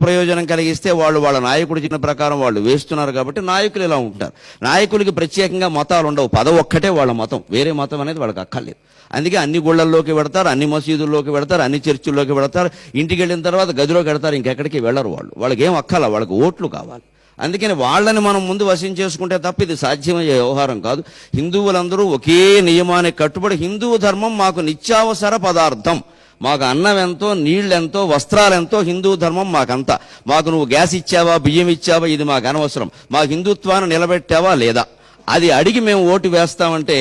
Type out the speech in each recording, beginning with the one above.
ప్రయోజనం కలిగిస్తే వాళ్ళు వాళ్ళ నాయకుడు చెప్పిన ప్రకారం వాళ్ళు వేస్తున్నారు కాబట్టి నాయకులు ఇలా ఉంటారు. నాయకులకి ప్రత్యేకంగా మతాలు ఉండవు, పదవి ఒక్కటే వాళ్ళ మతం, వేరే మతం అనేది వాళ్ళకి అక్కర్లేదు. అందుకే అన్ని గుళ్ళల్లోకి వెడతారు, అన్ని మసీదుల్లోకి వెడతారు, అన్ని చర్చిల్లోకి వెడతారు. ఇంటికి వెళ్ళిన తర్వాత గదిలోకి వెడతారు, ఇంకెక్కడికి వెళ్ళరు. వాళ్ళకి ఏం అక్కల, వాళ్ళకి ఓట్లు కావాలి. అందుకని వాళ్ళని మనం ముందు వశం చేసుకుంటే తప్ప ఇది సాధ్యమయ్యే వ్యవహారం కాదు. హిందువులందరూ ఒకే నియమానికి కట్టుబడి, హిందూ ధర్మం మాకు నిత్యావసర పదార్థం, మాకు అన్నం ఎంతో, నీళ్ళెంతో, వస్త్రాలెంతో హిందూ ధర్మం మాకంతా. మాకు నువ్వు గ్యాస్ ఇచ్చావా, బియ్యం ఇచ్చావా, ఇది మాకు అనవసరం. మా హిందుత్వాన్ని నిలబెట్టావా లేదా, అది అడిగి మేము ఓటు వేస్తామంటే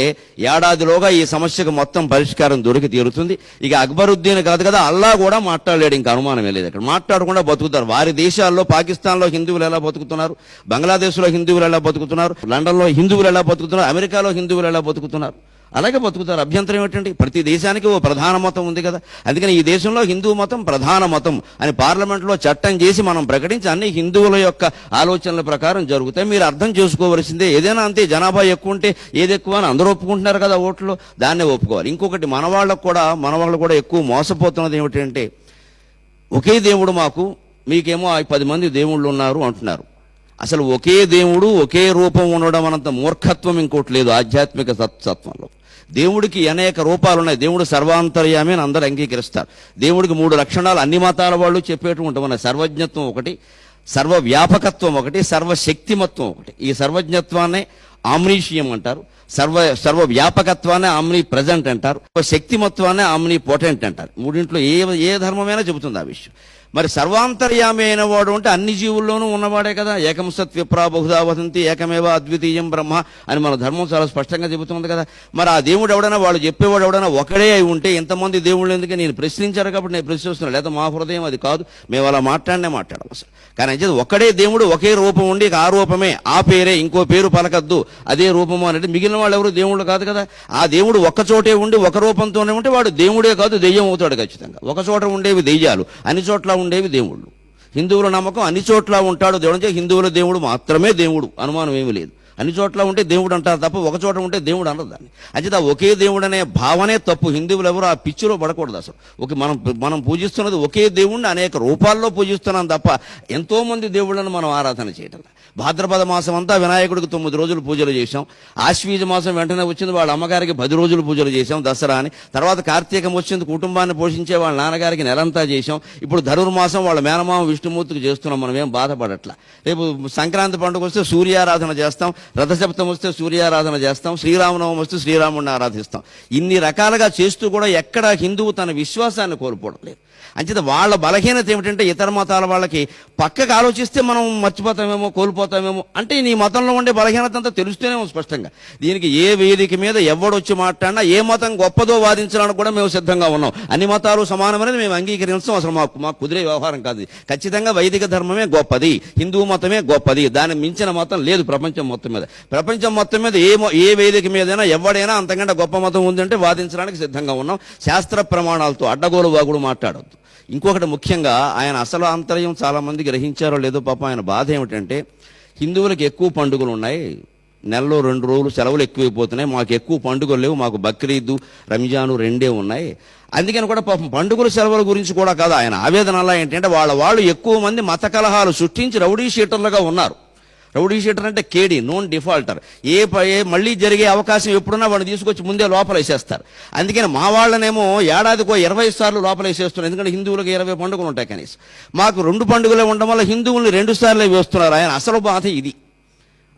ఏడాదిలోగా ఈ సమస్యకు మొత్తం పరిష్కారం దొరికి తీరుతుంది. ఇక అక్బరుద్దీన్ కాదు కదా, అల్లా కూడా మాట్లాడలేడు, ఇంకా అనుమానమే లేదు. ఇక్కడ మాట్లాడకుండా బతుకుతారు. వారి దేశాల్లో, పాకిస్తాన్లో హిందువులు ఎలా బతుకుతున్నారు, బంగ్లాదేశ్లో హిందువులు ఎలా బతుకుతున్నారు, లండన్లో హిందువులు ఎలా బతుకుతున్నారు, అమెరికాలో హిందువులు ఎలా బతుకుతున్నారు, అలాగే బతుకుతారు. అభ్యంతరం ఏమిటండి? ప్రతి దేశానికి ఓ ప్రధాన మతం ఉంది కదా. అందుకని ఈ దేశంలో హిందూ మతం ప్రధాన మతం అని పార్లమెంట్లో చట్టం చేసి మనం ప్రకటించి అన్ని హిందువుల యొక్క ఆలోచనల ప్రకారం జరుగుతాయి. మీరు అర్థం చేసుకోవలసిందే, ఏదైనా అంతే, జనాభా ఎక్కువ ఉంటే ఏది ఎక్కువ అని అందరూ ఒప్పుకుంటున్నారు కదా ఓట్లు, దాన్నే ఒప్పుకోవాలి. ఇంకొకటి, మన వాళ్ళు కూడా ఎక్కువ మోసపోతున్నది ఏమిటంటే, ఒకే దేవుడు మాకు, మీకేమో 10 మంది దేవుళ్ళు ఉన్నారు అంటున్నారు. అసలు ఒకే దేవుడు ఒకే రూపం ఉండడం అనంత మూర్ఖత్వం ఇంకోటి లేదు ఆధ్యాత్మిక సత్వంలో. దేవుడికి అనేక రూపాలు ఉన్నాయి. దేవుడు సర్వాంతర్యామి అని అందరూ అంగీకరిస్తారు. దేవుడికి 3 లక్షణాలు అన్ని మతాల వాళ్ళు చెప్పేటువంటి ఉన్నాయి. సర్వజ్ఞత్వం ఒకటి, సర్వవ్యాపకత్వం ఒకటి, సర్వశక్తిమత్వం ఒకటి. ఈ సర్వజ్ఞత్వాన్నే ఆమ్నీషియం అంటారు, సర్వవ్యాపకత్వాన్ని ఆమ్ని ప్రజెంట్ అంటారు, శక్తిమత్వాన్ని ఆమ్ని పొటెంట్ అంటారు. మూడింట్లో ఏ ధర్మమైనా చెబుతుంది ఆ విషయం. మరి సర్వాంతర్యామి అయిన వాడు అంటే అన్ని జీవుల్లోనూ ఉన్నవాడే కదా. ఏకం సత్ విప్రా బహుధా వదంతి ఏకమేవ అద్వితీయం బ్రహ్మ అని మన ధర్మం చాలా స్పష్టంగా చెబుతుంది కదా. మరి ఆ దేవుడు ఎవడైనా, వాళ్ళు చెప్పేవాడు ఎవడైనా ఒకడే అయి ఉంటే ఎంతమంది దేవుళ్ళు ఎందుకు? నేను ప్రశ్నించారు కాబట్టి నేను ప్రశ్నిస్తున్నాను, లేదా మా హృదయం అది కాదు, మేము అలా మాట్లాడడం అసలు. కానీ అంటే ఒకడే దేవుడు, ఒకే రూపం ఉండి ఆ రూపమే, ఆ పేరే, ఇంకో పేరు పలకద్దు, అదే రూపము అనేది. మిగిలిన వాళ్ళు ఎవరు దేవుళ్ళు కాదు కదా. ఆ దేవుడు ఒక్కచోటే ఉండి ఒక రూపంతోనే ఉంటే వాడు దేవుడే కాదు, దెయ్యం అవుతాడు ఖచ్చితంగా. ఒక చోట ఉండేవి దెయ్యాలు, అన్ని చోట్ల ఉండేవి దేవుళ్ళు. హిందువుల నమ్మకం అన్ని చోట్ల ఉంటాడు దేవుడు, హిందువుల దేవుడు మాత్రమే దేవుడు, అనుమానం ఏమీ లేదు. అన్ని చోట్ల ఉంటే దేవుడు అంటారు తప్ప ఒక చోట ఉంటే దేవుడు అనరు దాన్ని. అంచేత ఒకే దేవుడు అనే భావనే తప్పు. హిందువులు ఎవరు ఆ పిచ్చిలో పడకూడదు అసలు. మనం పూజిస్తున్నది ఒకే దేవుడిని అనేక రూపాల్లో పూజిస్తున్నాం తప్ప ఎంతో మంది దేవుళ్ళను మనం ఆరాధన చేయటం. భాద్రపద మాసం అంతా వినాయకుడికి 9 రోజులు పూజలు చేశాం. ఆశ్వీజ మాసం వెంటనే వచ్చింది, వాళ్ళ అమ్మగారికి 10 రోజులు పూజలు చేశాం, దసరా అని. తర్వాత కార్తీకం వచ్చింది, కుటుంబాన్ని పోషించే వాళ్ళ నాన్నగారికి నెలంతా చేశాం. ఇప్పుడు ధనుర్మాసం వాళ్ళ మేనమామ విష్ణుమూర్తికి చేస్తున్నాం, మనం ఏం బాధపడట్లా. రేపు సంక్రాంతి పండుగ వస్తే సూర్యారాధన చేస్తాం, రథసప్తం వస్తే సూర్యారాధన చేస్తాం, శ్రీరామనవమి వస్తే శ్రీరాముడిని ఆరాధిస్తాం. ఇన్ని రకాలుగా చేస్తూ కూడా ఎక్కడ హిందువు తన విశ్వాసాన్ని కోల్పోవడం లేదు. అంచేత వాళ్ళ బలహీనత ఏమిటంటే, ఇతర మతాల వాళ్ళకి పక్కకు ఆలోచిస్తే మనం మర్చిపోతామేమో, కోల్పోతామేమో అంటే నీ మతంలో ఉండే బలహీనత అంతా తెలుస్తూనేమో స్పష్టంగా. దీనికి ఏ వేదిక మీద ఎవడొచ్చి మాట్లాడినా ఏ మతం గొప్పదో వాదించడానికి కూడా మేము సిద్ధంగా ఉన్నాం. అన్ని మతాలు సమానమనేది మేము అంగీకరించడం అసలు మాకు కుదిరే వ్యవహారం కాదు. ఖచ్చితంగా వైదిక ధర్మమే గొప్పది, హిందూ మతమే గొప్పది, దాన్ని మించిన మతం లేదు ప్రపంచం మొత్తం మీద. ప్రపంచం మొత్తం మీద ఏ వేదిక మీదైనా ఎవడైనా అంతకంటే గొప్ప మతం ఉందంటే వాదించడానికి సిద్ధంగా ఉన్నాం. శాస్త్ర ప్రమాణాలతో అడ్డగోలు వాగుడు మాట్లాడొద్దు. ఇంకొకటి ముఖ్యంగా, ఆయన అసలు ఆంతర్యం చాలా మంది గ్రహించారో లేదో పాపం, ఆయన బాధ ఏమిటంటే, హిందువులకు ఎక్కువ పండుగలు ఉన్నాయి, నెలలో 2 రోజులు సెలవులు ఎక్కువైపోతున్నాయి, మాకు ఎక్కువ పండుగలు లేవు, మాకు బక్రీదు రంజాను 2 ఉన్నాయి. అందుకని కూడా పాపం పండుగల సెలవుల గురించి కూడా కాదు ఆయన ఆవేదన. అలా ఏంటంటే వాళ్ళు ఎక్కువ మంది మత కలహాలు సృష్టించి రౌడీ షీటర్లుగా ఉన్నారు. రౌడీ షీటర్ అంటే కేడీ, నోన్ డిఫాల్టర్. మళ్ళీ జరిగే అవకాశం ఎప్పుడున్నా వాడిని తీసుకొచ్చి ముందే లోపల వేసేస్తారు. అందుకని మా వాళ్ళనేమో ఏడాదికో 20 సార్లు లోపల వేసేస్తున్నారు. ఎందుకంటే హిందువులకు 20 పండుగలు ఉంటాయి కనీసం. మాకు 2 పండుగలే ఉండడం వల్ల హిందువుల్ని 2 సార్లే వేస్తున్నారు. ఆయన అసలు బాధ ఇది.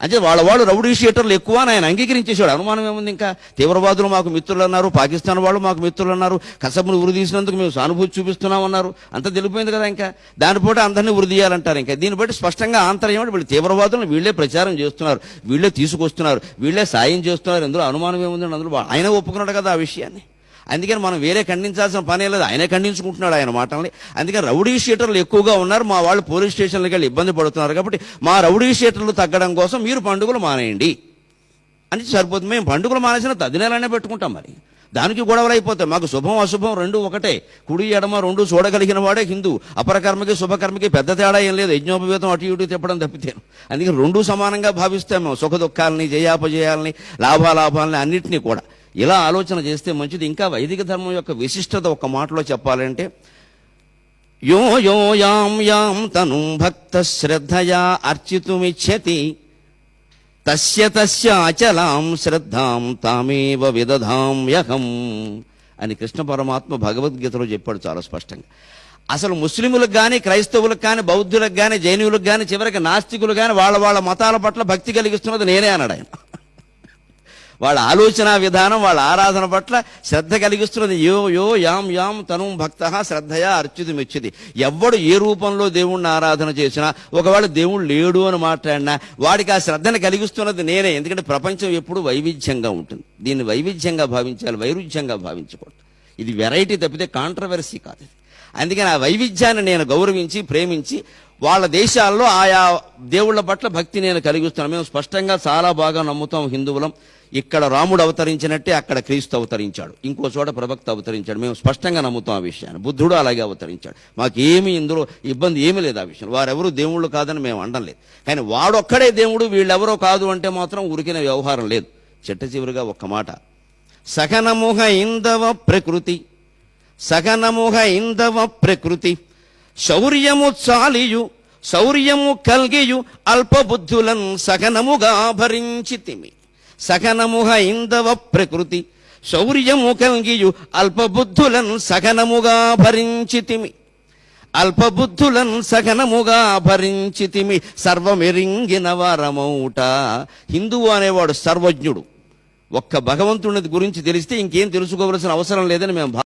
అంటే వాళ్ళు రౌడీ షీటర్లు ఎక్కువ అని ఆయన అంగీకరించేశాడు. అనుమానం ఏముంది? ఇంకా తీవ్రవాదులు మాకు మిత్రులు అన్నారు, పాకిస్తాన్ వాళ్ళు మాకు మిత్రులు అన్నారు, కసబును ఉరి తీసినందుకు మేము సానుభూతి చూపిస్తున్నామన్నారు. అంత తెలిపోయింది కదా. ఇంకా దానిపోతే అందరినీ ఉరి తీయాలంటారు. ఇంకా దీన్ని బట్టి స్పష్టంగా ఆంతర్యం వీళ్ళు తీవ్రవాదులను వీళ్ళే ప్రచారం చేస్తున్నారు, వీళ్ళే తీసుకొస్తున్నారు, వీళ్ళే సాయం చేస్తున్నారు. ఇందులో అనుమానం ఏముందండి? అందులో ఆయన ఒప్పుకున్నాడు కదా ఆ విషయాన్ని. అందుకని మనం వేరే ఖండించాల్సిన పనే లేదు, ఆయనే ఖండించుకుంటున్నాడు ఆయన మాటల్ని. అందుకని రౌడీ షీటర్లు ఎక్కువగా ఉన్నారు, మా వాళ్ళు పోలీస్ స్టేషన్లకు వెళ్ళి ఇబ్బంది పడుతున్నారు. కాబట్టి మా రౌడీ షీటర్లు తగ్గడం కోసం మీరు పండుగలు మానేయండి అని సరిపోతుంది. మేము పండుగలు మానేసిన తదినేలనే పెట్టుకుంటాం, మరి దానికి గొడవలు అయిపోతాయి. మాకు శుభం అశుభం 2 ఒకటే, కుడి ఎడమ 2 చూడగలిగిన వాడే హిందూ. అపరకర్మకి శుభకర్మకి పెద్ద తేడా ఏం లేదు, యజ్ఞోపవేతం అటు ఇటు తిప్పడం తప్పితేను. అందుకని 2 సమానంగా భావిస్తాం మేము, సుఖ దుఃఖాలని, జయాపజయాలని, లాభాలాభాలని అన్నింటినీ కూడా. ఇలా ఆలోచన చేస్తే మంచిది. ఇంకా వైదిక ధర్మం యొక్క విశిష్టత ఒక్క మాటలో చెప్పాలంటే, యో యో యాం యాం తనుం భక్త శ్రద్ధయా అర్చితుమిచ్చతి తస్య తస్య అచలాం శ్రద్ధాం తామేవ విదధామ్యహం అని కృష్ణ పరమాత్మ భగవద్గీతలో చెప్పాడు చాలా స్పష్టంగా. అసలు ముస్లిములకు కానీ, క్రైస్తవులకు కానీ, బౌద్ధులకు కానీ, జైనులకు కానీ, చివరికి నాస్తికులు కానీ వాళ్ళ మతాల పట్ల భక్తి కలిగిస్తున్నది నేనే అన్నాడు ఆయన. వాళ్ళ ఆలోచన విధానం, వాళ్ళ ఆరాధన పట్ల శ్రద్ధ కలిగిస్తున్నది యో యో యాం యాం తను భక్త శ్రద్ధయా అర్చితుమిచ్చతి. ఎవ్వడు ఏ రూపంలో దేవుణ్ణి ఆరాధన చేసినా, ఒకవేళ దేవుడు లేడు అని మాట్లాడినా వాడికి ఆ శ్రద్ధను కలిగిస్తున్నది నేనే. ఎందుకంటే ప్రపంచం ఎప్పుడు వైవిధ్యంగా ఉంటుంది. దీన్ని వైవిధ్యంగా భావించాలి, వైరుధ్యంగా భావించకూడదు. ఇది వెరైటీ తప్పితే కాంట్రవర్సీ కాదు ఇది. అందుకని ఆ వైవిధ్యాన్ని నేను గౌరవించి ప్రేమించి వాళ్ళ దేశాల్లో ఆయా దేవుళ్ళ పట్ల భక్తి నేను కలిగిస్తున్నాను. మేము స్పష్టంగా చాలా బాగా నమ్ముతాం హిందువులం. ఇక్కడ రాముడు అవతరించినట్టే అక్కడ క్రీస్తు అవతరించాడు, ఇంకో చోట ప్రవక్త అవతరించాడు. మేము స్పష్టంగా నమ్ముతాం ఆ విషయాన్ని. బుద్ధుడు అలాగే అవతరించాడు. మాకేమీ ఇందులో ఇబ్బంది ఏమీ లేదు ఆ విషయం. వారెవరూ దేవుళ్ళు కాదని మేము అనడం లేదు. కానీ వాడొక్కడే దేవుడు, వీళ్ళెవరో కాదు అంటే మాత్రం ఉరికిన వ్యవహారం లేదు. చిట్ట చివరిగా ఒక్క మాట, సకనముహ ఇందవ ప్రకృతి, సకనముహ ఇందవ ప్రకృతి, శౌర్యము చాలియు శౌర్యము కల్గియు అల్పబుద్ధులన్ సకనముగా భరించితిమి. సకనముహ ఇందవ ప్రకృతి, శౌర్యము కల్గియు అల్పబుద్ధులన్ సకనముగా భరించితిమి. అల్పబుద్ధులన్ సకనముగా భరించితిమి. సర్వమెరింగిన వారమౌట. హిందువు అనేవాడు సర్వజ్ఞుడు. ఒక్క భగవంతుని గురించి తెలిస్తే ఇంకేం తెలుసుకోవలసిన అవసరం లేదని మేము